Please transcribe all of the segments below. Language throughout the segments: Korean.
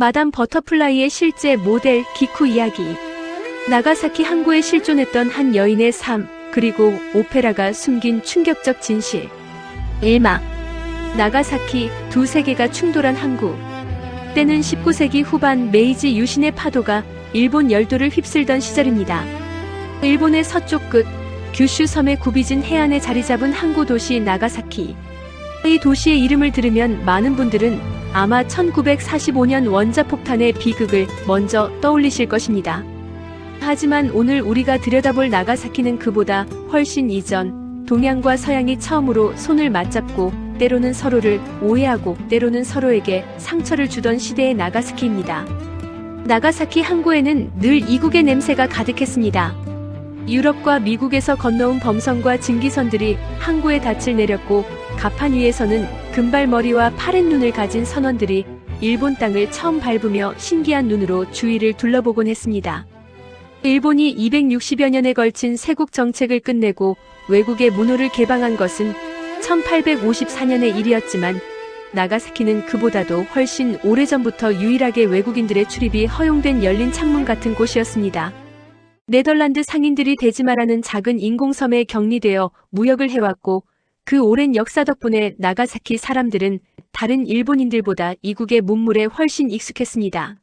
마담 버터플라이의 실제 모델 기쿠 이야기. 나가사키 항구에 실존했던 한 여인의 삶, 그리고 오페라가 숨긴 충격적 진실. 1막. 나가사키, 두 세계가 충돌한 항구. 때는 19세기 후반 메이지 유신의 파도가 일본 열도를 휩쓸던 시절입니다. 일본의 서쪽 끝, 규슈 섬에 굽이진 해안에 자리 잡은 항구 도시 나가사키. 이 도시의 이름을 들으면 많은 분들은 아마 1945년 원자폭탄의 비극을 먼저 떠올리실 것입니다. 하지만 오늘 우리가 들여다볼 나가사키는 그보다 훨씬 이전, 동양과 서양이 처음으로 손을 맞잡고 때로는 서로를 오해하고 때로는 서로에게 상처를 주던 시대의 나가사키입니다. 나가사키 항구에는 늘 이국의 냄새가 가득했습니다. 유럽과 미국에서 건너온 범선과 증기선들이 항구에 닻을 내렸고, 갑판 위에서는 금발머리와 파란 눈을 가진 선원들이 일본 땅을 처음 밟으며 신기한 눈으로 주위를 둘러보곤 했습니다. 일본이 260여 년에 걸친 세국 정책을 끝내고 외국의 문호를 개방한 것은 1854년의 일이었지만, 나가사키는 그보다도 훨씬 오래전부터 유일하게 외국인들의 출입이 허용된 열린 창문 같은 곳이었습니다. 네덜란드 상인들이 대지마라는 작은 인공섬에 격리되어 무역을 해왔고, 그 오랜 역사 덕분에 나가사키 사람들은 다른 일본인들보다 이국의 문물에 훨씬 익숙했습니다.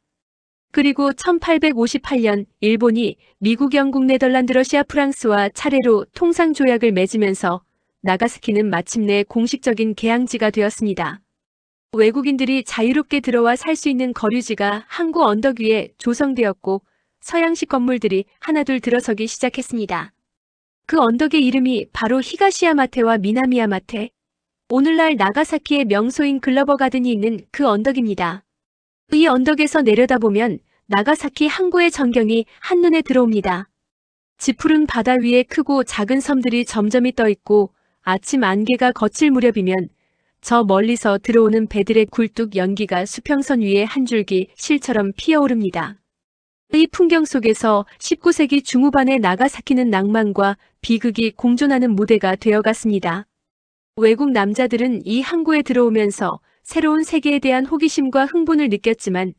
그리고 1858년 일본이 미국, 영국, 네덜란드, 러시아, 프랑스와 차례로 통상조약을 맺으면서 나가사키는 마침내 공식적인 개항지가 되었습니다. 외국인들이 자유롭게 들어와 살 수 있는 거류지가 항구 언덕 위에 조성되었고, 서양식 건물들이 하나둘 들어서기 시작했습니다. 그 언덕의 이름이 바로 히가시야마테와 미나미야마테, 오늘날 나가사키의 명소인 글러버 가든이 있는 그 언덕입니다. 이 언덕에서 내려다보면 나가사키 항구의 전경이 한눈에 들어옵니다. 지푸른 바다 위에 크고 작은 섬들이 점점이 떠있고, 아침 안개가 거칠 무렵이면 저 멀리서 들어오는 배들의 굴뚝 연기가 수평선 위에 한 줄기 실처럼 피어오릅니다. 이 풍경 속에서 19세기 중후반의 나가사키는 낭만과 비극이 공존하는 무대가 되어갔습니다. 외국 남자들은 이 항구에 들어오면서 새로운 세계에 대한 호기심과 흥분을 느꼈지만,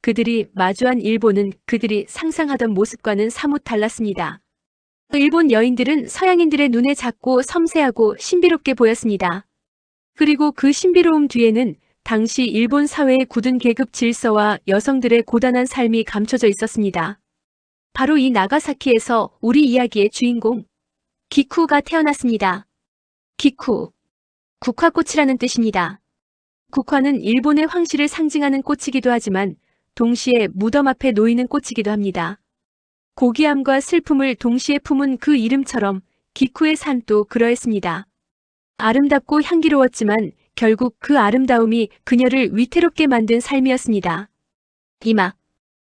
그들이 마주한 일본은 그들이 상상하던 모습과는 사뭇 달랐습니다. 일본 여인들은 서양인들의 눈에 작고 섬세하고 신비롭게 보였습니다. 그리고 그 신비로움 뒤에는 당시 일본 사회의 굳은 계급 질서와 여성들의 고단한 삶이 감춰져 있었습니다. 바로 이 나가사키에서 우리 이야기의 주인공, 기쿠가 태어났습니다. 기쿠, 국화꽃이라는 뜻입니다. 국화는 일본의 황실을 상징하는 꽃이기도 하지만 동시에 무덤 앞에 놓이는 꽃이기도 합니다. 고귀함과 슬픔을 동시에 품은 그 이름처럼 기쿠의 삶도 그러했습니다. 아름답고 향기로웠지만 결국 그 아름다움이 그녀를 위태롭게 만든 삶이었습니다. 이막.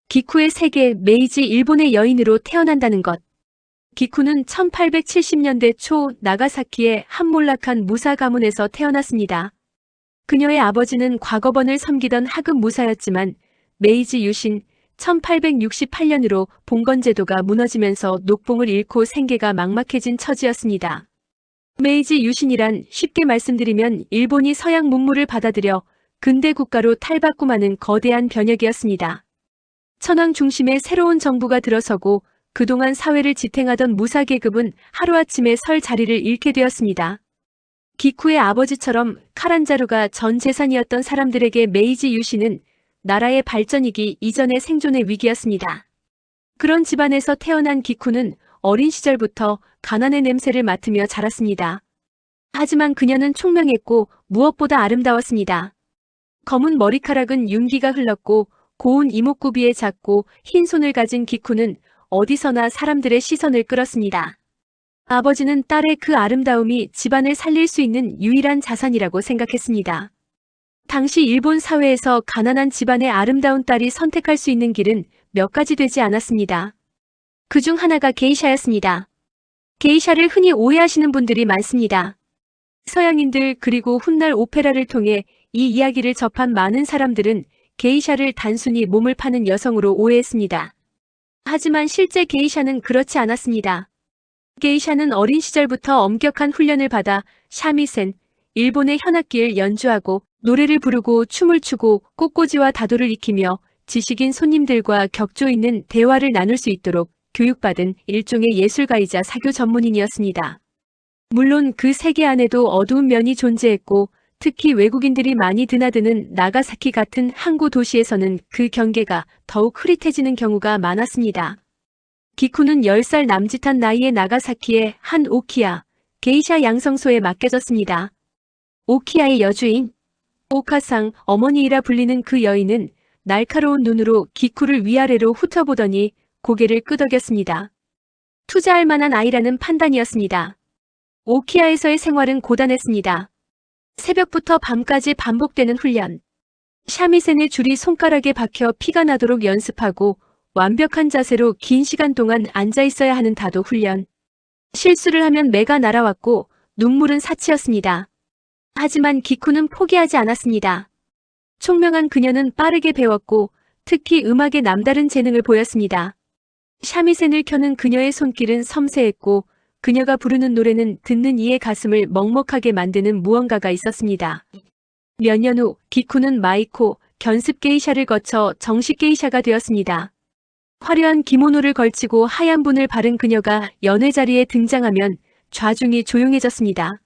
기쿠의 세계 메이지 일본의 여인으로 태어난다는 것. 기쿠는 1870년대 초 나가사키의 한 몰락한 무사 가문에서 태어났습니다. 그녀의 아버지는 과거번을 섬기던 하급 무사였지만 메이지 유신 1868년으로 봉건제도가 무너지면서 녹봉을 잃고 생계가 막막해진 처지였습니다. 메이지 유신이란 쉽게 말씀드리면 일본이 서양 문물을 받아들여 근대 국가로 탈바꿈하는 거대한 변혁이었습니다. 천황 중심의 새로운 정부가 들어서고 그동안 사회를 지탱하던 무사계급은 하루아침에 설 자리를 잃게 되었습니다. 기쿠의 아버지처럼 칼 한 자루가 전 재산이었던 사람들에게 메이지 유신은 나라의 발전이기 이전의 생존의 위기였습니다. 그런 집안에서 태어난 기쿠는 어린 시절부터 가난의 냄새를 맡으며 자랐습니다. 하지만 그녀는 총명했고 무엇보다 아름다웠습니다. 검은 머리카락은 윤기가 흘렀고 고운 이목구비에 작고 흰 손을 가진 기쿠는 어디서나 사람들의 시선을 끌었습니다. 아버지는 딸의 그 아름다움이 집안을 살릴 수 있는 유일한 자산이라고 생각했습니다. 당시 일본 사회에서 가난한 집안의 아름다운 딸이 선택할 수 있는 길은 몇 가지 되지 않았습니다. 그중 하나가 게이샤였습니다. 게이샤를 흔히 오해하시는 분들이 많습니다. 서양인들 그리고 훗날 오페라를 통해 이 이야기를 접한 많은 사람들은 게이샤를 단순히 몸을 파는 여성으로 오해했습니다. 하지만 실제 게이샤는 그렇지 않았습니다. 게이샤는 어린 시절부터 엄격한 훈련을 받아 샤미센, 일본의 현악기를 연주하고 노래를 부르고 춤을 추고 꽃꽂이와 다도를 익히며 지식인 손님들과 격조 있는 대화를 나눌 수 있도록 교육받은 일종의 예술가이자 사교 전문인이었습니다. 물론 그 세계 안에도 어두운 면이 존재했고 특히 외국인들이 많이 드나드는 나가사키 같은 항구 도시에서는 그 경계가 더욱 흐릿해지는 경우가 많았습니다. 기쿠는 10살 남짓한 나이에 나가사키의 한 오키야, 게이샤 양성소에 맡겨졌습니다. 오키야의 여주인, 오카상 어머니이라 불리는 그 여인은 날카로운 눈으로 기쿠를 위아래로 훑어보더니 고개를 끄덕였습니다. 투자할 만한 아이라는 판단이었습니다. 오키야에서의 생활은 고단했습니다. 새벽부터 밤까지 반복되는 훈련. 샤미센의 줄이 손가락에 박혀 피가 나도록 연습하고 완벽한 자세로 긴 시간 동안 앉아 있어야 하는 다도 훈련. 실수를 하면 매가 날아왔고 눈물은 사치였습니다. 하지만 기쿠는 포기하지 않았습니다. 총명한 그녀는 빠르게 배웠고 특히 음악에 남다른 재능을 보였습니다. 샤미센을 켜는 그녀의 손길은 섬세했고 그녀가 부르는 노래는 듣는 이의 가슴을 먹먹하게 만드는 무언가가 있었습니다. 몇 년 후 기쿠는 마이코, 견습 게이샤를 거쳐 정식 게이샤가 되었습니다. 화려한 기모노를 걸치고 하얀 분을 바른 그녀가 연회 자리에 등장하면 좌중이 조용해졌습니다.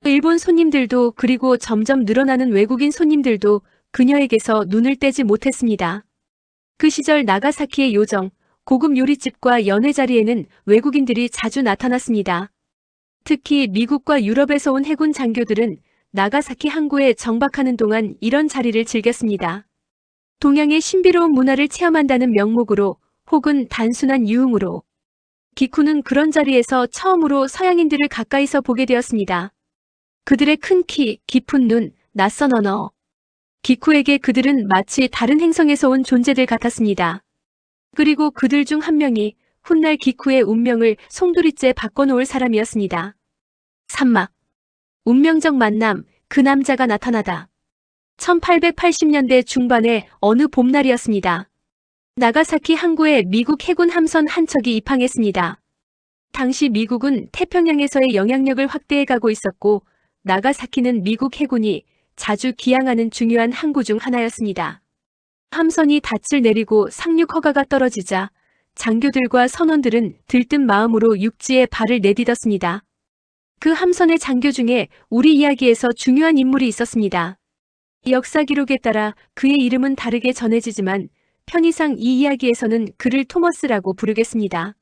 일본 손님들도 그리고 점점 늘어나는 외국인 손님들도 그녀에게서 눈을 떼지 못했습니다. 그 시절 나가사키의 요정, 고급 요리집과 연회 자리에는 외국인들이 자주 나타났습니다. 특히 미국과 유럽에서 온 해군 장교들은 나가사키 항구에 정박하는 동안 이런 자리를 즐겼습니다. 동양의 신비로운 문화를 체험한다는 명목으로 혹은 단순한 유흥으로. 기쿠는 그런 자리에서 처음으로 서양인들을 가까이서 보게 되었습니다. 그들의 큰 키, 깊은 눈, 낯선 언어. 기쿠에게 그들은 마치 다른 행성에서 온 존재들 같았습니다. 그리고 그들 중 한 명이 훗날 기쿠의 운명을 송두리째 바꿔놓을 사람이었습니다. 산막. 운명적 만남, 그 남자가 나타나다. 1880년대 중반의 어느 봄날이었습니다. 나가사키 항구에 미국 해군 함선 한 척이 입항했습니다. 당시 미국은 태평양에서의 영향력을 확대해가고 있었고 나가사키는 미국 해군이 자주 기항하는 중요한 항구 중 하나였습니다. 함선이 닻을 내리고 상륙 허가가 떨어지자 장교들과 선원들은 들뜬 마음으로 육지에 발을 내딛었습니다. 그 함선의 장교 중에 우리 이야기에서 중요한 인물이 있었습니다. 역사 기록에 따라 그의 이름은 다르게 전해지지만 편의상 이 이야기에서는 그를 토머스라고 부르겠습니다.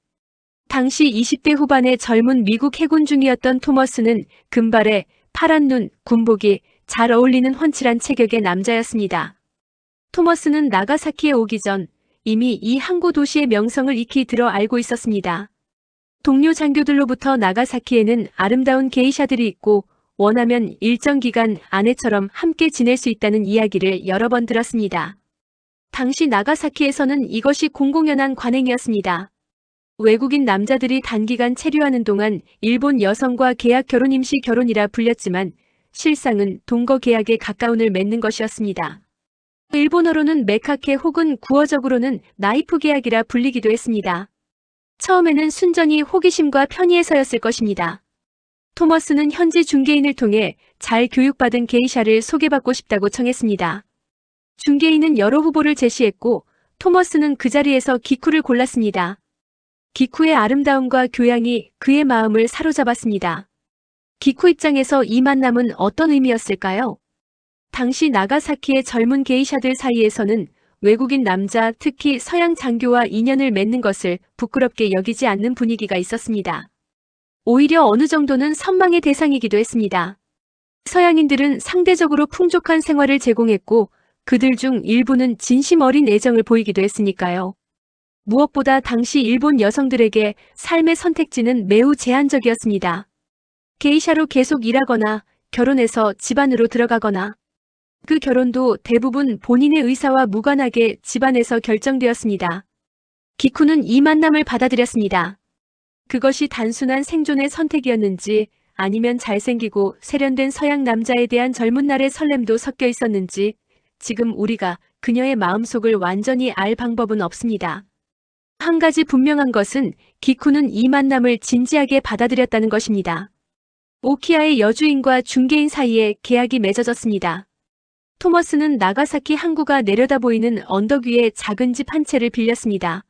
당시 20대 후반의 젊은 미국 해군 중이었던 토머스는 금발에 파란 눈, 군복이 잘 어울리는 훤칠한 체격의 남자였습니다. 토머스는 나가사키에 오기 전 이미 이 항구 도시의 명성을 익히 들어 알고 있었습니다. 동료 장교들로부터 나가사키에는 아름다운 게이샤들이 있고 원하면 일정 기간 아내처럼 함께 지낼 수 있다는 이야기를 여러 번 들었습니다. 당시 나가사키에서는 이것이 공공연한 관행이었습니다. 외국인 남자들이 단기간 체류하는 동안 일본 여성과 계약 결혼 임시 결혼이라 불렸지만 실상은 동거 계약에 가까운을 맺는 것이었습니다. 일본어로는 메카케 혹은 구어적으로는 나이프 계약이라 불리기도 했습니다. 처음에는 순전히 호기심과 편의에서였을 것입니다. 토머스는 현지 중개인을 통해 잘 교육받은 게이샤를 소개받고 싶다고 청했습니다. 중개인은 여러 후보를 제시했고 토머스는 그 자리에서 기쿠를 골랐습니다. 기쿠의 아름다움과 교양이 그의 마음을 사로잡았습니다. 기쿠 입장에서 이 만남은 어떤 의미였을까요? 당시 나가사키의 젊은 게이샤들 사이에서는 외국인 남자, 특히 서양 장교와 인연을 맺는 것을 부끄럽게 여기지 않는 분위기가 있었습니다. 오히려 어느 정도는 선망의 대상이기도 했습니다. 서양인들은 상대적으로 풍족한 생활을 제공했고 그들 중 일부는 진심 어린 애정을 보이기도 했으니까요. 무엇보다 당시 일본 여성들에게 삶의 선택지는 매우 제한적이었습니다. 게이샤로 계속 일하거나 결혼해서 집안으로 들어가거나 그 결혼도 대부분 본인의 의사와 무관하게 집안에서 결정되었습니다. 기쿠는 이 만남을 받아들였습니다. 그것이 단순한 생존의 선택이었는지 아니면 잘생기고 세련된 서양 남자에 대한 젊은 날의 설렘도 섞여 있었는지 지금 우리가 그녀의 마음속을 완전히 알 방법은 없습니다. 한 가지 분명한 것은 기쿠는 이 만남을 진지하게 받아들였다는 것입니다. 오키야의 여주인과 중개인 사이에 계약이 맺어졌습니다. 토머스는 나가사키 항구가 내려다 보이는 언덕 위에 작은 집 한 채를 빌렸습니다.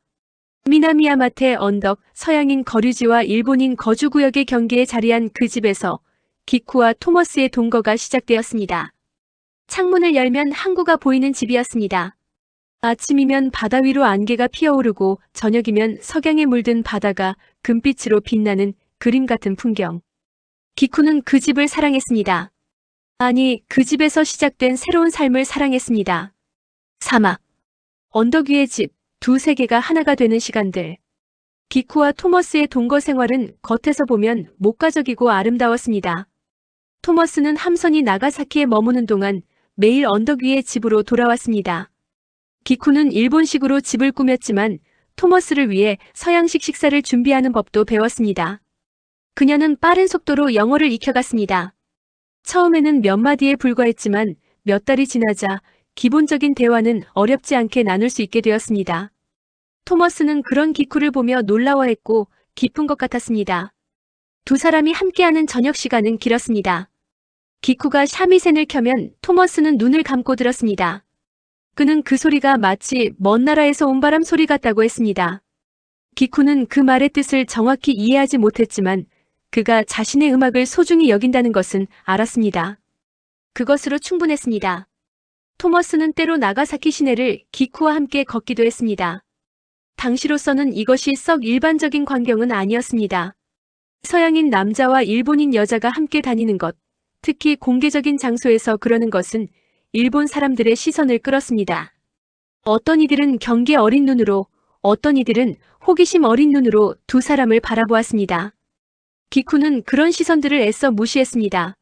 미나미야마테 언덕, 서양인 거류지와 일본인 거주구역의 경계에 자리한 그 집에서 기쿠와 토머스의 동거가 시작되었습니다. 창문을 열면 항구가 보이는 집이었습니다. 아침이면 바다 위로 안개가 피어오르고 저녁이면 석양에 물든 바다가 금빛으로 빛나는 그림 같은 풍경. 기쿠는 그 집을 사랑했습니다. 아니, 그 집에서 시작된 새로운 삶을 사랑했습니다. 사막, 언덕 위의 집, 두 세계가 하나가 되는 시간들. 기쿠와 토머스의 동거 생활은 겉에서 보면 목가적이고 아름다웠습니다. 토머스는 함선이 나가사키에 머무는 동안 매일 언덕 위의 집으로 돌아왔습니다. 기쿠는 일본식으로 집을 꾸몄지만 토머스를 위해 서양식 식사를 준비하는 법도 배웠습니다. 그녀는 빠른 속도로 영어를 익혀갔습니다. 처음에는 몇 마디에 불과했지만 몇 달이 지나자 기본적인 대화는 어렵지 않게 나눌 수 있게 되었습니다. 토머스는 그런 기쿠를 보며 놀라워했고 기쁜 것 같았습니다. 두 사람이 함께하는 저녁 시간은 길었습니다. 기쿠가 샤미센을 켜면 토머스는 눈을 감고 들었습니다. 그는 그 소리가 마치 먼 나라에서 온 바람 소리 같다고 했습니다. 기쿠는 그 말의 뜻을 정확히 이해하지 못했지만 그가 자신의 음악을 소중히 여긴다는 것은 알았습니다. 그것으로 충분했습니다. 토머스는 때로 나가사키 시내를 기쿠와 함께 걷기도 했습니다. 당시로서는 이것이 썩 일반적인 광경은 아니었습니다. 서양인 남자와 일본인 여자가 함께 다니는 것, 특히 공개적인 장소에서 그러는 것은 일본 사람들의 시선을 끌었습니다. 어떤 이들은 경계 어린 눈으로, 어떤 이들은 호기심 어린 눈으로 두 사람을 바라보았습니다. 기쿠는 그런 시선들을 애써 무시했습니다.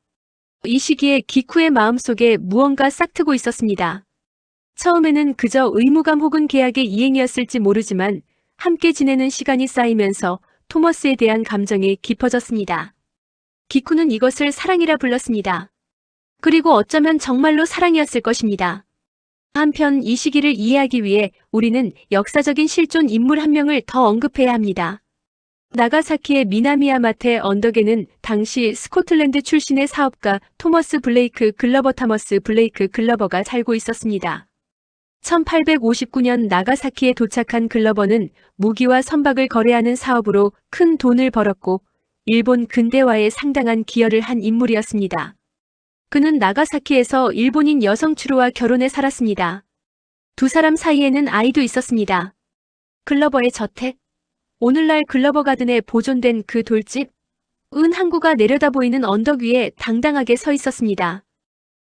이 시기에 기쿠의 마음속에 무언가 싹트고 있었습니다. 처음에는 그저 의무감 혹은 계약의 이행이었을지 모르지만 함께 지내는 시간이 쌓이면서 토머스에 대한 감정이 깊어졌습니다. 기쿠는 이것을 사랑이라 불렀습니다. 그리고 어쩌면 정말로 사랑이었을 것입니다. 한편 이 시기를 이해하기 위해 우리는 역사적인 실존 인물 한 명을 더 언급해야 합니다. 나가사키의 미나미야마테 언덕에는 당시 스코틀랜드 출신의 사업가 토머스 블레이크 글러버 타머스 블레이크 글러버가 살고 있었습니다. 1859년 나가사키에 도착한 글러버는 무기와 선박을 거래하는 사업으로 큰 돈을 벌었고 일본 근대화에 상당한 기여를 한 인물이었습니다. 그는 나가사키에서 일본인 여성 추루와 결혼해 살았습니다. 두 사람 사이에는 아이도 있었습니다. 글러버의 저택, 오늘날 글러버 가든에 보존된 그 돌집, 은 항구가 내려다 보이는 언덕 위에 당당하게 서 있었습니다.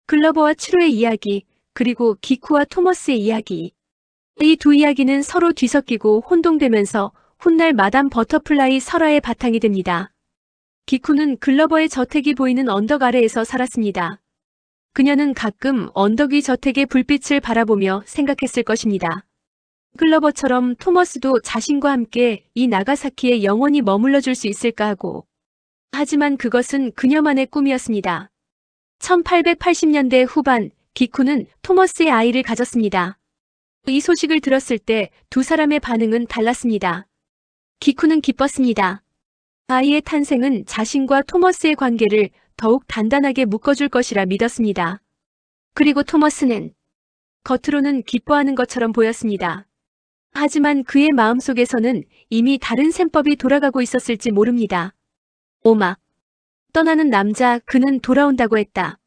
글러버와 추루의 이야기, 그리고 기쿠와 토머스의 이야기. 이 두 이야기는 서로 뒤섞이고 혼동되면서 훗날 마담 버터플라이 설화의 바탕이 됩니다. 기쿠는 글러버의 저택이 보이는 언덕 아래에서 살았습니다. 그녀는 가끔 언덕 위 저택의 불빛을 바라보며 생각했을 것입니다. 글러버처럼 토머스도 자신과 함께 이 나가사키에 영원히 머물러 줄 수 있을까 하고. 하지만 그것은 그녀만의 꿈이었습니다. 1880년대 후반 기쿠는 토머스의 아이를 가졌습니다. 이 소식을 들었을 때 두 사람의 반응은 달랐습니다. 기쿠는 기뻤습니다. 아이의 탄생은 자신과 토머스의 관계를 더욱 단단하게 묶어줄 것이라 믿었습니다. 그리고 토머스는 겉으로는 기뻐하는 것처럼 보였습니다. 하지만 그의 마음속에서는 이미 다른 셈법이 돌아가고 있었을지 모릅니다. 오마. 떠나는 남자, 그는 돌아온다고 했다.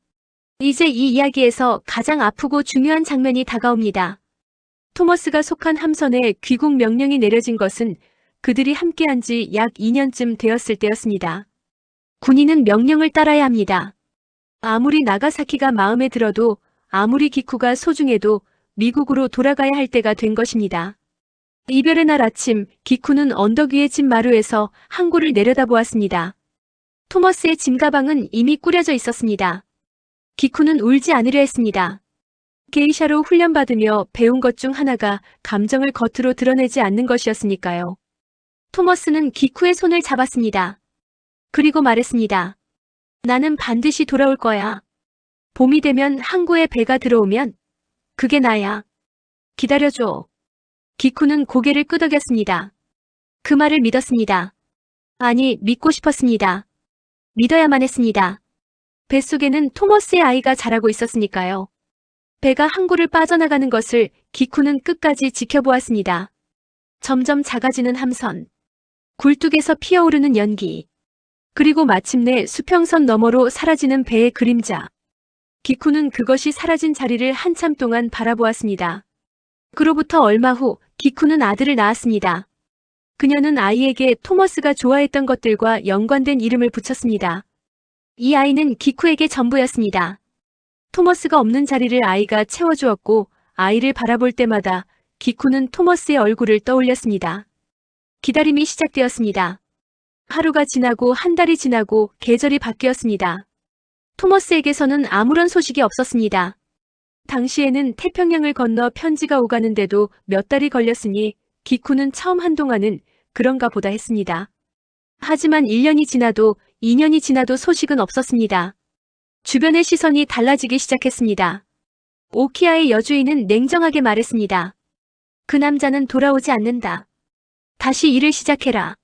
이제 이 이야기에서 가장 아프고 중요한 장면이 다가옵니다. 토머스가 속한 함선에 귀국 명령이 내려진 것은 그들이 함께한 지 약 2년쯤 되었을 때였습니다. 군인은 명령을 따라야 합니다. 아무리 나가사키가 마음에 들어도 아무리 기쿠가 소중해도 미국으로 돌아가야 할 때가 된 것입니다. 이별의 날 아침, 기쿠는 언덕 위의 집 마루에서 항구를 내려다보았습니다. 토머스의 짐가방은 이미 꾸려져 있었습니다. 기쿠는 울지 않으려 했습니다. 게이샤로 훈련받으며 배운 것 중 하나가 감정을 겉으로 드러내지 않는 것이었으니까요. 토머스는 기쿠의 손을 잡았습니다. 그리고 말했습니다. 나는 반드시 돌아올 거야. 봄이 되면 항구에 배가 들어오면 그게 나야. 기다려줘. 기쿠는 고개를 끄덕였습니다. 그 말을 믿었습니다. 아니, 믿고 싶었습니다. 믿어야만 했습니다. 뱃속에는 토머스의 아이가 자라고 있었으니까요. 배가 항구를 빠져나가는 것을 기쿠는 끝까지 지켜보았습니다. 점점 작아지는 함선, 굴뚝에서 피어오르는 연기, 그리고 마침내 수평선 너머로 사라지는 배의 그림자. 기쿠는 그것이 사라진 자리를 한참 동안 바라보았습니다. 그로부터 얼마 후 기쿠는 아들을 낳았습니다. 그녀는 아이에게 토머스가 좋아했던 것들과 연관된 이름을 붙였습니다. 이 아이는 기쿠에게 전부였습니다. 토머스가 없는 자리를 아이가 채워주었고 아이를 바라볼 때마다 기쿠는 토머스의 얼굴을 떠올렸습니다. 기다림이 시작되었습니다. 하루가 지나고 한 달이 지나고 계절이 바뀌었습니다. 토머스에게서는 아무런 소식이 없었습니다. 당시에는 태평양을 건너 편지가 오가는데도 몇 달이 걸렸으니 기쿠는 처음 한동안은 그런가 보다 했습니다. 하지만 1년이 지나도 2년이 지나도 소식은 없었습니다. 주변의 시선이 달라지기 시작했습니다. 오키아의 여주인은 냉정하게 말했습니다. 그 남자는 돌아오지 않는다. 다시 일을 시작해라.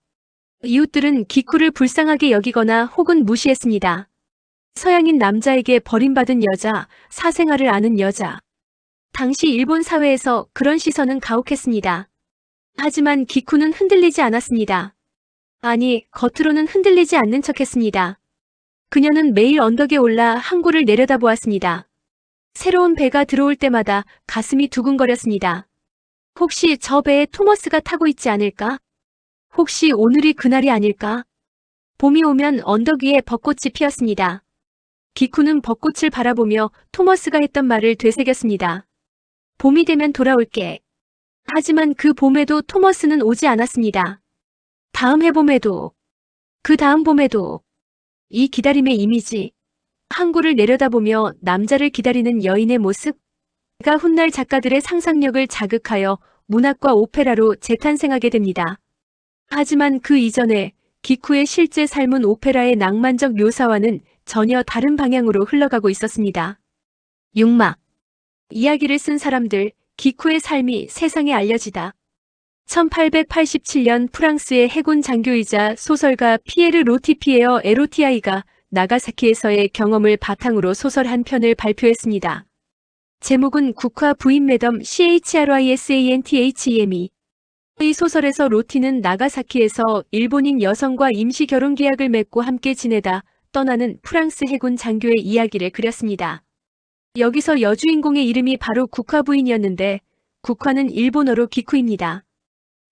이웃들은 기쿠를 불쌍하게 여기거나 혹은 무시했습니다. 서양인 남자에게 버림받은 여자, 사생활을 아는 여자. 당시 일본 사회에서 그런 시선은 가혹했습니다. 하지만 기쿠는 흔들리지 않았습니다. 아니, 겉으로는 흔들리지 않는 척했습니다. 그녀는 매일 언덕에 올라 항구를 내려다보았습니다. 새로운 배가 들어올 때마다 가슴이 두근거렸습니다. 혹시 저 배에 토머스가 타고 있지 않을까? 혹시 오늘이 그날이 아닐까? 봄이 오면 언덕 위에 벚꽃이 피었습니다. 기쿠는 벚꽃을 바라보며 토머스가 했던 말을 되새겼습니다. 봄이 되면 돌아올게. 하지만 그 봄에도 토머스는 오지 않았습니다. 다음 해봄에도, 그 다음 봄에도. 이 기다림의 이미지, 항구를 내려다보며 남자를 기다리는 여인의 모습, 가 훗날 작가들의 상상력을 자극하여 문학과 오페라로 재탄생하게 됩니다. 하지만 그 이전에 기쿠의 실제 삶은 오페라의 낭만적 묘사와는 전혀 다른 방향으로 흘러가고 있었습니다. 육막. 이야기를 쓴 사람들, 기쿠의 삶이 세상에 알려지다. 1887년 프랑스의 해군 장교이자 소설가 피에르 로티피에어 에로티아이가 나가사키에서의 경험을 바탕으로 소설 한 편을 발표했습니다. 제목은 국화 부인 매덤 CHRISANTHEME. 이 소설에서 로티는 나가사키에서 일본인 여성과 임시 결혼 계약을 맺고 함께 지내다 떠나는 프랑스 해군 장교의 이야기를 그렸습니다. 여기서 여주인공의 이름이 바로 국화 부인이었는데 국화는 일본어로 기쿠입니다.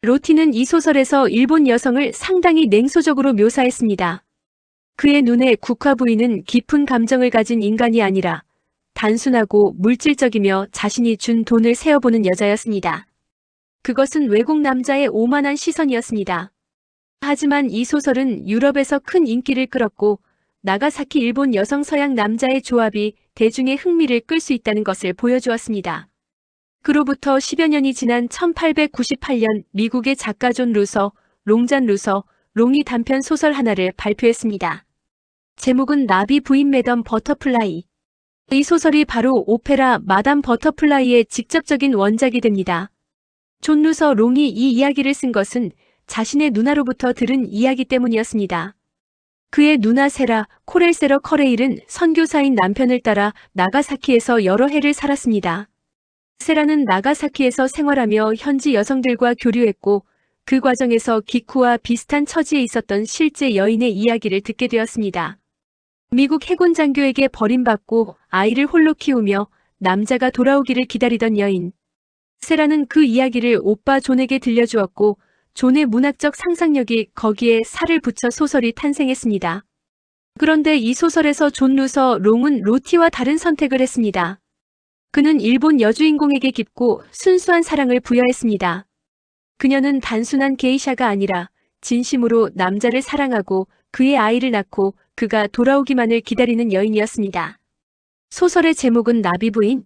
로티는 이 소설에서 일본 여성을 상당히 냉소적으로 묘사했습니다. 그의 눈에 국화 부인은 깊은 감정을 가진 인간이 아니라 단순하고 물질적이며 자신이 준 돈을 세어보는 여자였습니다. 그것은 외국 남자의 오만한 시선이었습니다. 하지만 이 소설은 유럽에서 큰 인기를 끌었고 나가사키 일본 여성 서양 남자의 조합이 대중의 흥미를 끌 수 있다는 것을 보여주었습니다. 그로부터 10여 년이 지난 1898년 미국의 작가 존 루서, 롱잔 루서, 롱이 단편 소설 하나를 발표했습니다. 제목은 나비 부인 매덤 버터플라이. 이 소설이 바로 오페라 마담 버터플라이의 직접적인 원작이 됩니다. 존 루서 롱이 이 이야기를 쓴 것은 자신의 누나로부터 들은 이야기 때문이었습니다. 그의 누나 세라, 코렐세러 커레일은 선교사인 남편을 따라 나가사키에서 여러 해를 살았습니다. 세라는 나가사키에서 생활하며 현지 여성들과 교류했고 그 과정에서 기쿠와 비슷한 처지에 있었던 실제 여인의 이야기를 듣게 되었습니다. 미국 해군 장교에게 버림받고 아이를 홀로 키우며 남자가 돌아오기를 기다리던 여인. 세라는 그 이야기를 오빠 존에게 들려주었고 존의 문학적 상상력이 거기에 살을 붙여 소설이 탄생했습니다. 그런데 이 소설에서 존 루서 롱은 로티와 다른 선택을 했습니다. 그는 일본 여주인공에게 깊고 순수한 사랑을 부여했습니다. 그녀는 단순한 게이샤가 아니라 진심으로 남자를 사랑하고 그의 아이를 낳고 그가 돌아오기만을 기다리는 여인이었습니다. 소설의 제목은 나비 부인,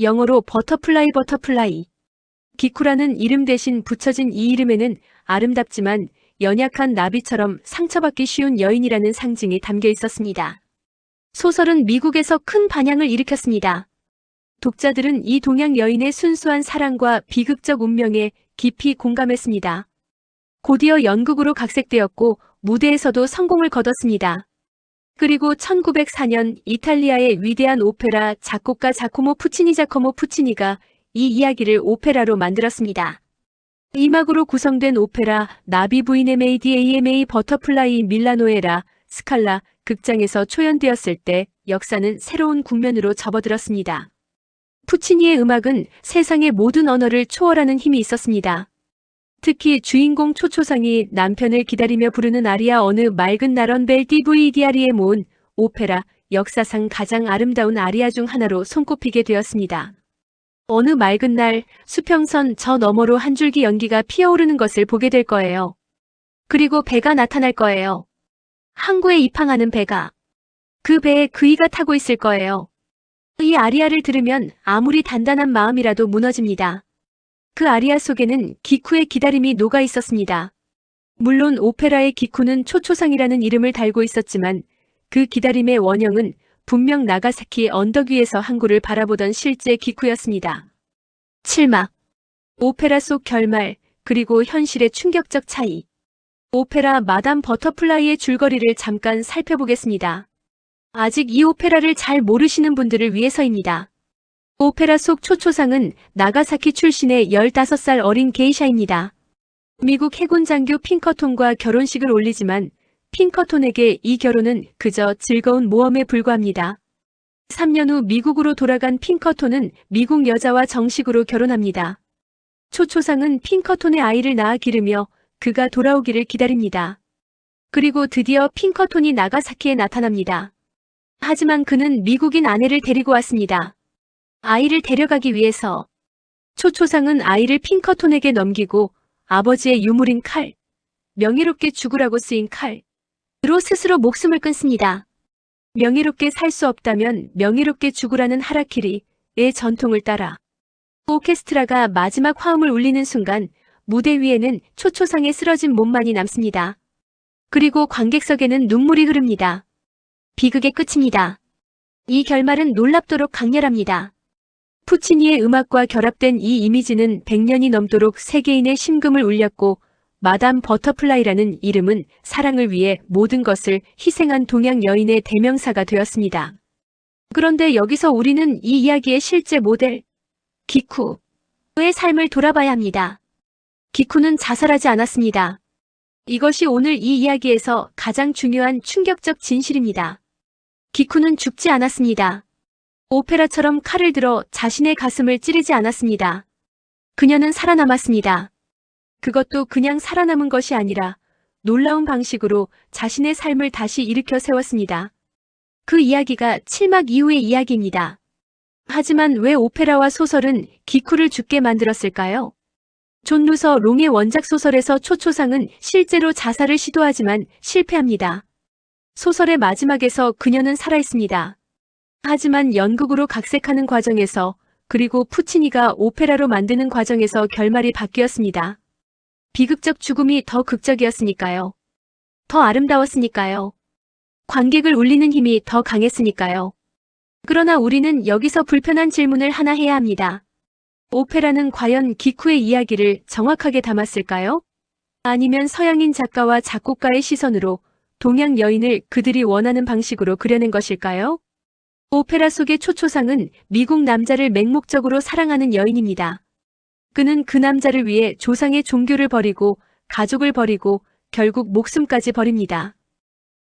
영어로 버터플라이 버터플라이. 기쿠라는 이름 대신 붙여진 이 이름에는 아름답지만 연약한 나비처럼 상처받기 쉬운 여인이라는 상징이 담겨 있었습니다. 소설은 미국에서 큰 반향을 일으켰습니다. 독자들은 이 동양 여인의 순수한 사랑과 비극적 운명에 깊이 공감했습니다. 곧이어 연극으로 각색되었고 무대에서도 성공을 거뒀습니다. 그리고 1904년 이탈리아의 위대한 오페라 작곡가 자코모 푸치니가 이 이야기를 오페라로 만들었습니다. 2막으로 구성된 오페라 나비 부인의 AMA 버터플라이 밀라노에라 스칼라 극장에서 초연되었을 때 역사는 새로운 국면으로 접어들었습니다. 푸치니의 음악은 세상의 모든 언어를 초월하는 힘이 있었습니다. 특히 주인공 초초상이 남편을 기다리며 부르는 아리아 어느 맑은 날 벨 디브이디아리에 모은 오페라 역사상 가장 아름다운 아리아 중 하나로 손꼽히게 되었습니다. 어느 맑은 날 수평선 저 너머로 한 줄기 연기가 피어오르는 것을 보게 될 거예요. 그리고 배가 나타날 거예요. 항구에 입항하는 배가. 그 배에 그이가 타고 있을 거예요. 이 아리아를 들으면 아무리 단단한 마음이라도 무너집니다. 그 아리아 속에는 기쿠의 기다림이 녹아 있었습니다. 물론 오페라의 기쿠는 초초상이라는 이름을 달고 있었지만 그 기다림의 원형은 분명 나가사키 언덕 위에서 항구를 바라보던 실제 기쿠였습니다. 7막. 오페라 속 결말, 그리고 현실의 충격적 차이. 오페라 마담 버터플라이의 줄거리를 잠깐 살펴보겠습니다. 아직 이 오페라를 잘 모르시는 분들을 위해서입니다. 오페라 속 초초상은 나가사키 출신의 15살 어린 게이샤입니다. 미국 해군 장교 핑커톤과 결혼식을 올리지만 핑커톤에게 이 결혼은 그저 즐거운 모험에 불과합니다. 3년 후 미국으로 돌아간 핑커톤은 미국 여자와 정식으로 결혼합니다. 초초상은 핑커톤의 아이를 낳아 기르며 그가 돌아오기를 기다립니다. 그리고 드디어 핑커톤이 나가사키에 나타납니다. 하지만 그는 미국인 아내를 데리고 왔습니다. 아이를 데려가기 위해서. 초초상은 아이를 핑커톤에게 넘기고 아버지의 유물인 칼, 명예롭게 죽으라고 쓰인 칼로 스스로 목숨을 끊습니다. 명예롭게 살 수 없다면 명예롭게 죽으라는 하라키리의 전통을 따라 오케스트라가 마지막 화음을 울리는 순간 무대 위에는 초초상의 쓰러진 몸만이 남습니다. 그리고 관객석에는 눈물이 흐릅니다. 비극의 끝입니다. 이 결말은 놀랍도록 강렬합니다. 푸치니의 음악과 결합된 이 이미지는 100년이 넘도록 세계인의 심금을 울렸고 마담 버터플라이라는 이름은 사랑을 위해 모든 것을 희생한 동양 여인의 대명사가 되었습니다. 그런데 여기서 우리는 이 이야기의 실제 모델, 기쿠의 삶을 돌아봐야 합니다. 기쿠는 자살하지 않았습니다. 이것이 오늘 이 이야기에서 가장 중요한 충격적 진실입니다. 기쿠는 죽지 않았습니다. 오페라처럼 칼을 들어 자신의 가슴을 찌르지 않았습니다. 그녀는 살아남았습니다. 그것도 그냥 살아남은 것이 아니라 놀라운 방식으로 자신의 삶을 다시 일으켜 세웠습니다. 그 이야기가 7막 이후의 이야기입니다. 하지만 왜 오페라와 소설은 기쿠를 죽게 만들었을까요? 존 루서 롱의 원작 소설에서 초초상은 실제로 자살을 시도하지만 실패합니다. 소설의 마지막에서 그녀는 살아있습니다. 하지만 연극으로 각색하는 과정에서 그리고 푸치니가 오페라로 만드는 과정에서 결말이 바뀌었습니다. 비극적 죽음이 더 극적이었으니까요. 더 아름다웠으니까요. 관객을 울리는 힘이 더 강했으니까요. 그러나 우리는 여기서 불편한 질문을 하나 해야 합니다. 오페라는 과연 기쿠의 이야기를 정확하게 담았을까요? 아니면 서양인 작가와 작곡가의 시선으로 동양 여인을 그들이 원하는 방식으로 그려낸 것일까요? 오페라 속의 초초상은 미국 남자를 맹목적으로 사랑하는 여인입니다. 그는 그 남자를 위해 조상의 종교를 버리고 가족을 버리고 결국 목숨까지 버립니다.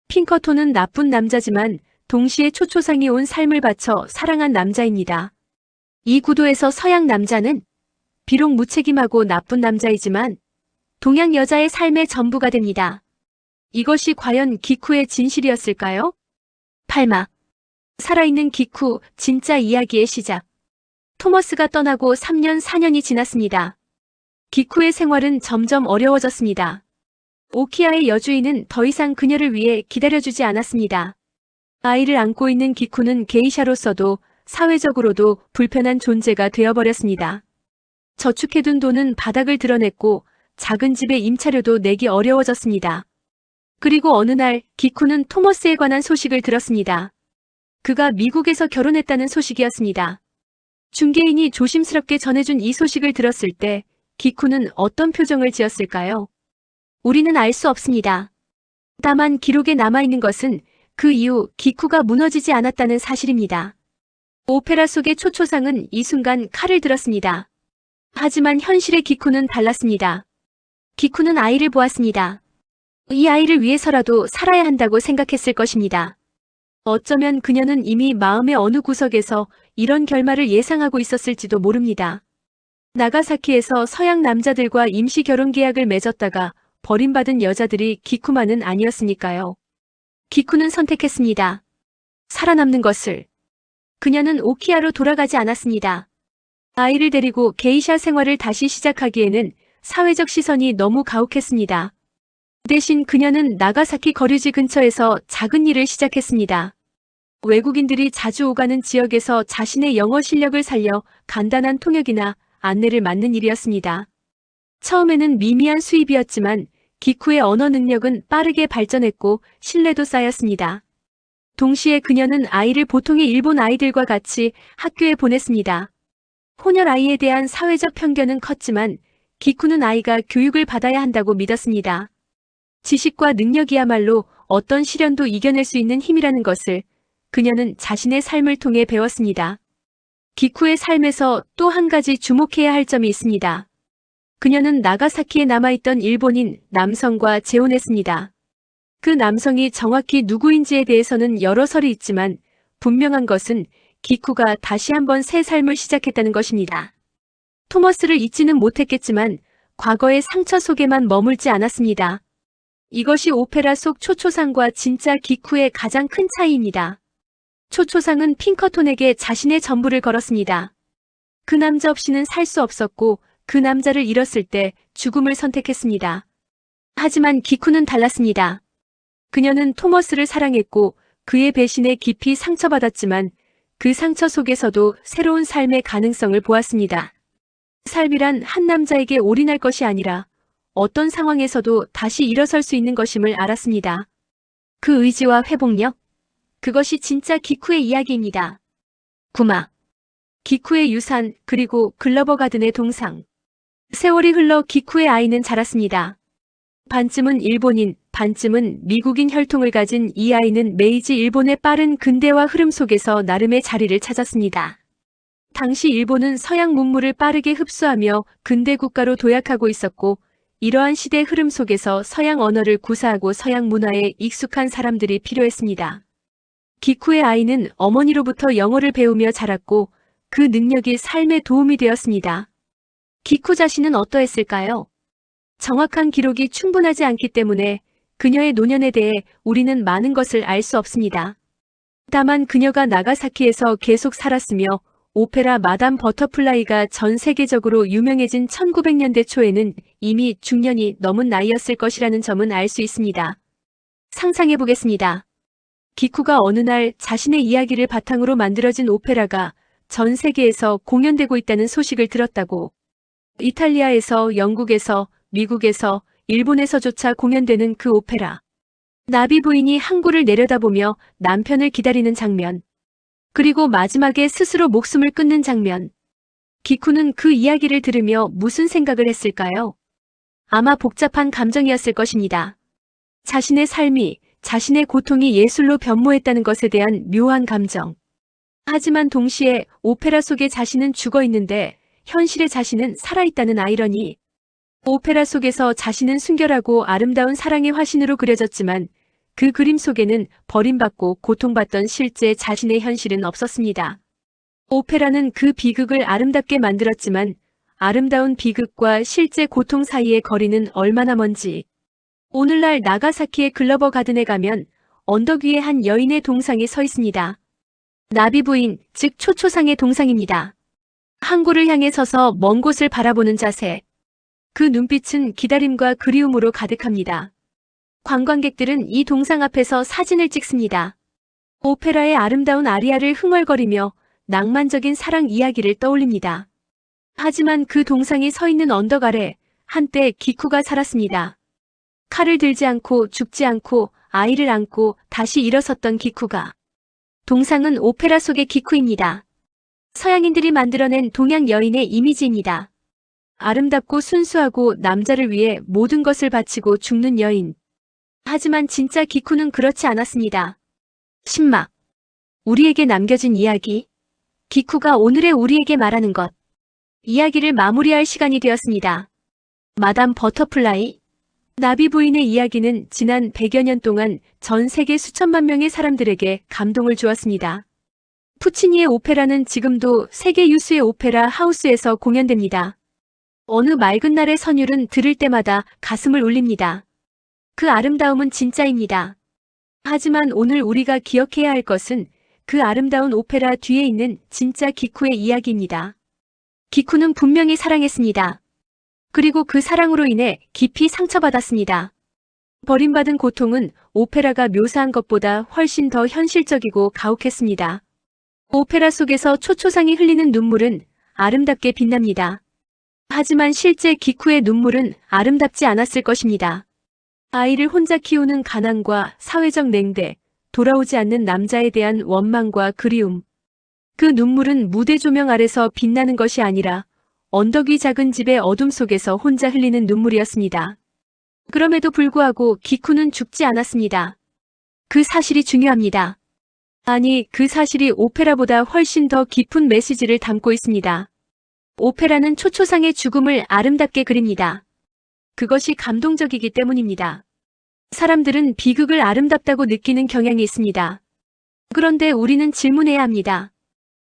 핑커톤은 나쁜 남자지만 동시에 초초상이 온 삶을 바쳐 사랑한 남자입니다. 이 구도에서 서양 남자는 비록 무책임하고 나쁜 남자이지만 동양 여자의 삶의 전부가 됩니다. 이것이 과연 기쿠의 진실이었을까요? 8막. 살아있는 기쿠, 진짜 이야기의 시작. 토머스가 떠나고 3년 4년이 지났습니다. 기쿠의 생활은 점점 어려워졌습니다. 오키아의 여주인은 더 이상 그녀를 위해 기다려주지 않았습니다. 아이를 안고 있는 기쿠는 게이샤로서도 사회적으로도 불편한 존재가 되어버렸습니다. 저축해둔 돈은 바닥을 드러냈고 작은 집에 임차료도 내기 어려워졌습니다. 그리고 어느 날 기쿠는 토머스에 관한 소식을 들었습니다. 그가 미국에서 결혼했다는 소식이었습니다. 중개인이 조심스럽게 전해준 이 소식을 들었을 때 기쿠는 어떤 표정을 지었을까요? 우리는 알 수 없습니다. 다만 기록에 남아있는 것은 그 이후 기쿠가 무너지지 않았다는 사실입니다. 오페라 속의 초초상은 이 순간 칼을 들었습니다. 하지만 현실의 기쿠는 달랐습니다. 기쿠는 아이를 보았습니다. 이 아이를 위해서라도 살아야 한다고 생각했을 것입니다. 어쩌면 그녀는 이미 마음의 어느 구석에서 이런 결말을 예상하고 있었을지도 모릅니다. 나가사키에서 서양 남자들과 임시 결혼 계약을 맺었다가 버림받은 여자들이 기쿠만은 아니었으니까요. 기쿠는 선택했습니다. 살아남는 것을. 그녀는 오키아로 돌아가지 않았습니다. 아이를 데리고 게이샤 생활을 다시 시작하기에는 사회적 시선이 너무 가혹했습니다. 대신 그녀는 나가사키 거류지 근처에서 작은 일을 시작했습니다. 외국인들이 자주 오가는 지역에서 자신의 영어 실력을 살려 간단한 통역이나 안내를 맡는 일이었습니다. 처음에는 미미한 수입이었지만 기쿠의 언어 능력은 빠르게 발전했고 신뢰도 쌓였습니다. 동시에 그녀는 아이를 보통의 일본 아이들과 같이 학교에 보냈습니다. 혼혈 아이에 대한 사회적 편견은 컸지만 기쿠는 아이가 교육을 받아야 한다고 믿었습니다. 지식과 능력이야말로 어떤 시련도 이겨낼 수 있는 힘이라는 것을 그녀는 자신의 삶을 통해 배웠습니다. 기쿠의 삶에서 또 한 가지 주목해야 할 점이 있습니다. 그녀는 나가사키에 남아있던 일본인 남성과 재혼했습니다. 그 남성이 정확히 누구인지에 대해서는 여러 설이 있지만 분명한 것은 기쿠가 다시 한번 새 삶을 시작했다는 것입니다. 토머스를 잊지는 못했겠지만 과거의 상처 속에만 머물지 않았습니다. 이것이 오페라 속 초초상과 진짜 기쿠의 가장 큰 차이입니다. 초초상은 핑커톤에게 자신의 전부를 걸었습니다. 그 남자 없이는 살 수 없었고 그 남자를 잃었을 때 죽음을 선택했습니다. 하지만 기쿠는 달랐습니다. 그녀는 토머스를 사랑했고 그의 배신에 깊이 상처받았지만 그 상처 속에서도 새로운 삶의 가능성을 보았습니다. 삶이란 한 남자에게 올인할 것이 아니라 어떤 상황에서도 다시 일어설 수 있는 것임을 알았습니다. 그 의지와 회복력? 그것이 진짜 기쿠의 이야기입니다. 구마. 기쿠의 유산, 그리고 글러버 가든의 동상. 세월이 흘러 기쿠의 아이는 자랐습니다. 반쯤은 일본인, 반쯤은 미국인 혈통을 가진 이 아이는 메이지 일본의 빠른 근대화 흐름 속에서 나름의 자리를 찾았습니다. 당시 일본은 서양 문물을 빠르게 흡수하며 근대 국가로 도약하고 있었고 이러한 시대 흐름 속에서 서양 언어를 구사하고 서양 문화에 익숙한 사람들이 필요했습니다. 기쿠의 아이는 어머니로부터 영어를 배우며 자랐고 그 능력이 삶에 도움이 되었습니다. 기쿠 자신은 어떠했을까요? 정확한 기록이 충분하지 않기 때문에 그녀의 노년에 대해 우리는 많은 것을 알 수 없습니다. 다만 그녀가 나가사키에서 계속 살았으며 오페라 마담 버터플라이가 전 세계적으로 유명해진 1900년대 초에는 이미 중년이 넘은 나이였을 것이라는 점은 알 수 있습니다. 상상해 보겠습니다. 기쿠가 어느 날 자신의 이야기를 바탕으로 만들어진 오페라가 전 세계에서 공연되고 있다는 소식을 들었다고. 이탈리아에서, 영국에서, 미국에서, 일본에서조차 공연되는 그 오페라. 나비 부인이 항구를 내려다보며 남편을 기다리는 장면. 그리고 마지막에 스스로 목숨을 끊는 장면. 기쿠는 그 이야기를 들으며 무슨 생각을 했을까요? 아마 복잡한 감정이었을 것입니다. 자신의 삶이, 자신의 고통이 예술로 변모했다는 것에 대한 묘한 감정. 하지만 동시에 오페라 속의 자신은 죽어 있는데 현실의 자신은 살아있다는 아이러니. 오페라 속에서 자신은 순결하고 아름다운 사랑의 화신으로 그려졌지만 그 그림 속에는 버림받고 고통받던 실제 자신의 현실은 없었습니다. 오페라는 그 비극을 아름답게 만들었지만 아름다운 비극과 실제 고통 사이의 거리는 얼마나 먼지. 오늘날 나가사키의 글러버 가든에 가면 언덕 위에 한 여인의 동상이 서 있습니다. 나비 부인, 즉 초초상의 동상입니다. 항구를 향해 서서 먼 곳을 바라보는 자세. 그 눈빛은 기다림과 그리움으로 가득합니다. 관광객들은 이 동상 앞에서 사진을 찍습니다. 오페라의 아름다운 아리아를 흥얼거리며 낭만적인 사랑 이야기를 떠올립니다. 하지만 그 동상이 서 있는 언덕 아래 한때 기쿠가 살았습니다. 칼을 들지 않고 죽지 않고 아이를 안고 다시 일어섰던 기쿠가. 동상은 오페라 속의 기쿠입니다. 서양인들이 만들어낸 동양 여인의 이미지입니다. 아름답고 순수하고 남자를 위해 모든 것을 바치고 죽는 여인. 하지만 진짜 기쿠는 그렇지 않았습니다. 신막. 우리에게 남겨진 이야기. 기쿠가 오늘의 우리에게 말하는 것. 이야기를 마무리할 시간이 되었습니다. 마담 버터플라이. 나비 부인의 이야기는 지난 100여 년 동안 전 세계 수천만 명의 사람들에게 감동을 주었습니다. 푸치니의 오페라는 지금도 세계 유수의 오페라 하우스에서 공연됩니다. 어느 맑은 날의 선율은 들을 때마다 가슴을 울립니다. 그 아름다움은 진짜입니다. 하지만 오늘 우리가 기억해야 할 것은 그 아름다운 오페라 뒤에 있는 진짜 기쿠의 이야기입니다. 기쿠는 분명히 사랑했습니다. 그리고 그 사랑으로 인해 깊이 상처받았습니다. 버림받은 고통은 오페라가 묘사한 것보다 훨씬 더 현실적이고 가혹했습니다. 오페라 속에서 초초상이 흘리는 눈물은 아름답게 빛납니다. 하지만 실제 기쿠의 눈물은 아름답지 않았을 것입니다. 아이를 혼자 키우는 가난과 사회적 냉대, 돌아오지 않는 남자에 대한 원망과 그리움. 그 눈물은 무대 조명 아래서 빛나는 것이 아니라 언덕 위 작은 집의 어둠 속에서 혼자 흘리는 눈물이었습니다. 그럼에도 불구하고 기쿠는 죽지 않았습니다. 그 사실이 중요합니다. 아니, 그 사실이 오페라보다 훨씬 더 깊은 메시지를 담고 있습니다. 오페라는 초초상의 죽음을 아름답게 그립니다. 그것이 감동적이기 때문입니다. 사람들은 비극을 아름답다고 느끼는 경향이 있습니다. 그런데 우리는 질문해야 합니다.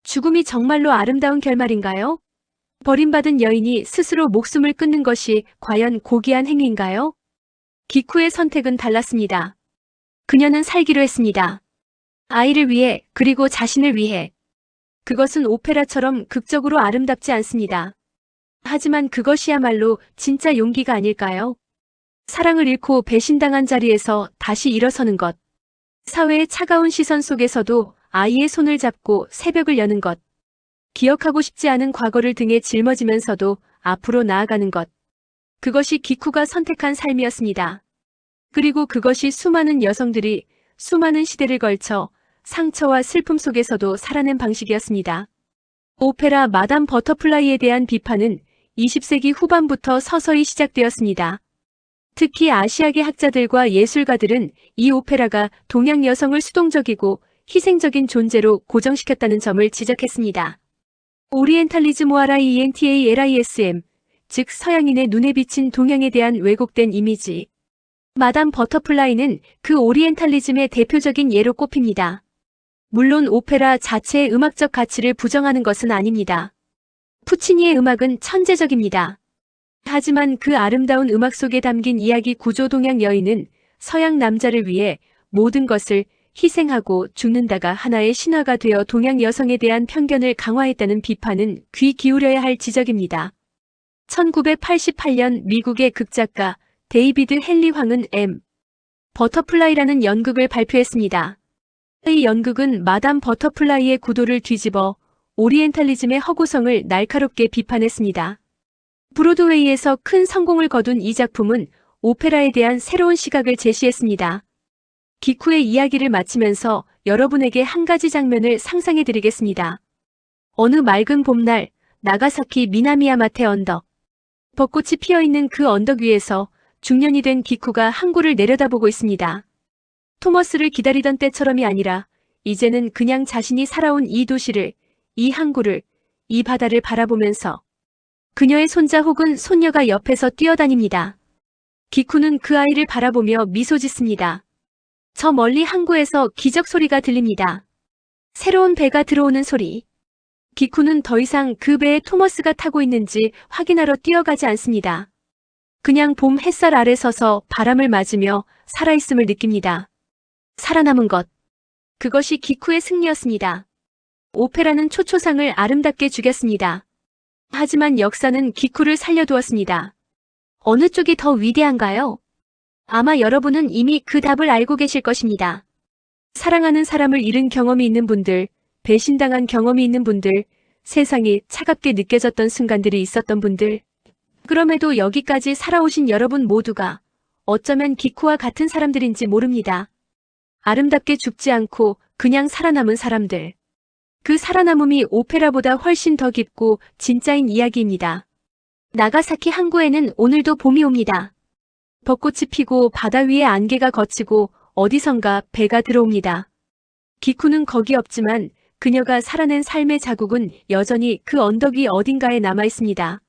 죽음이 정말로 아름다운 결말인가요? 버림받은 여인이 스스로 목숨을 끊는 것이 과연 고귀한 행위인가요? 기쿠의 선택은 달랐습니다. 그녀는 살기로 했습니다. 아이를 위해, 그리고 자신을 위해. 그것은 오페라처럼 극적으로 아름답지 않습니다. 하지만 그것이야말로 진짜 용기가 아닐까요? 사랑을 잃고 배신당한 자리에서 다시 일어서는 것. 사회의 차가운 시선 속에서도 아이의 손을 잡고 새벽을 여는 것. 기억하고 싶지 않은 과거를 등에 짊어지면서도 앞으로 나아가는 것. 그것이 기쿠가 선택한 삶이었습니다. 그리고 그것이 수많은 여성들이 수많은 시대를 걸쳐 상처와 슬픔 속에서도 살아낸 방식이었습니다. 오페라 마담 버터플라이에 대한 비판은 20세기 후반부터 서서히 시작되었습니다. 특히 아시아계 학자들과 예술가들은 이 오페라가 동양 여성을 수동적이고 희생적인 존재로 고정시켰다는 점을 지적했습니다. 오리엔탈리즘 ORIENTALISM, 즉 서양인의 눈에 비친 동양에 대한 왜곡된 이미지. 마담 버터플라이는 그 오리엔탈리즘의 대표적인 예로 꼽힙니다. 물론 오페라 자체의 음악적 가치를 부정하는 것은 아닙니다. 푸치니의 음악은 천재적입니다. 하지만 그 아름다운 음악 속에 담긴 이야기 구조 동양 여인은 서양 남자를 위해 모든 것을 희생하고 죽는다가 하나의 신화가 되어 동양 여성에 대한 편견을 강화했다는 비판은 귀 기울여야 할 지적입니다. 1988년 미국의 극작가 데이비드 헨리 황은 버터플라이라는 연극을 발표했습니다. 이 연극은 마담 버터플라이의 구도를 뒤집어 오리엔탈리즘의 허구성을 날카롭게 비판했습니다. 브로드웨이에서 큰 성공을 거둔 이 작품은 오페라에 대한 새로운 시각을 제시했습니다. 기쿠의 이야기를 마치면서 여러분에게 한 가지 장면을 상상해드리겠습니다. 어느 맑은 봄날, 나가사키 미나미야마테 언덕. 벚꽃이 피어있는 그 언덕 위에서 중년이 된 기쿠가 항구를 내려다보고 있습니다. 토머스를 기다리던 때처럼이 아니라 이제는 그냥 자신이 살아온 이 도시를, 이 항구를, 이 바다를 바라보면서 그녀의 손자 혹은 손녀가 옆에서 뛰어다닙니다. 기쿠는 그 아이를 바라보며 미소 짓습니다. 저 멀리 항구에서 기적 소리가 들립니다. 새로운 배가 들어오는 소리. 기쿠는 더 이상 그 배에 토머스가 타고 있는지 확인하러 뛰어가지 않습니다. 그냥 봄 햇살 아래 서서 바람을 맞으며 살아있음을 느낍니다. 살아남은 것. 그것이 기쿠의 승리였습니다. 오페라는 초초상을 아름답게 죽였습니다. 하지만 역사는 기쿠를 살려두었습니다. 어느 쪽이 더 위대한가요? 아마 여러분은 이미 그 답을 알고 계실 것입니다. 사랑하는 사람을 잃은 경험이 있는 분들, 배신당한 경험이 있는 분들, 세상이 차갑게 느껴졌던 순간들이 있었던 분들. 그럼에도 여기까지 살아오신 여러분 모두가 어쩌면 기쿠와 같은 사람들인지 모릅니다. 아름답게 죽지 않고 그냥 살아남은 사람들. 그 살아남음이 오페라보다 훨씬 더 깊고 진짜인 이야기입니다. 나가사키 항구에는 오늘도 봄이 옵니다. 벚꽃이 피고 바다 위에 안개가 걷히고 어디선가 배가 들어옵니다. 기쿠는 거기 없지만 그녀가 살아낸 삶의 자국은 여전히 그 언덕 위 어딘가에 남아 있습니다.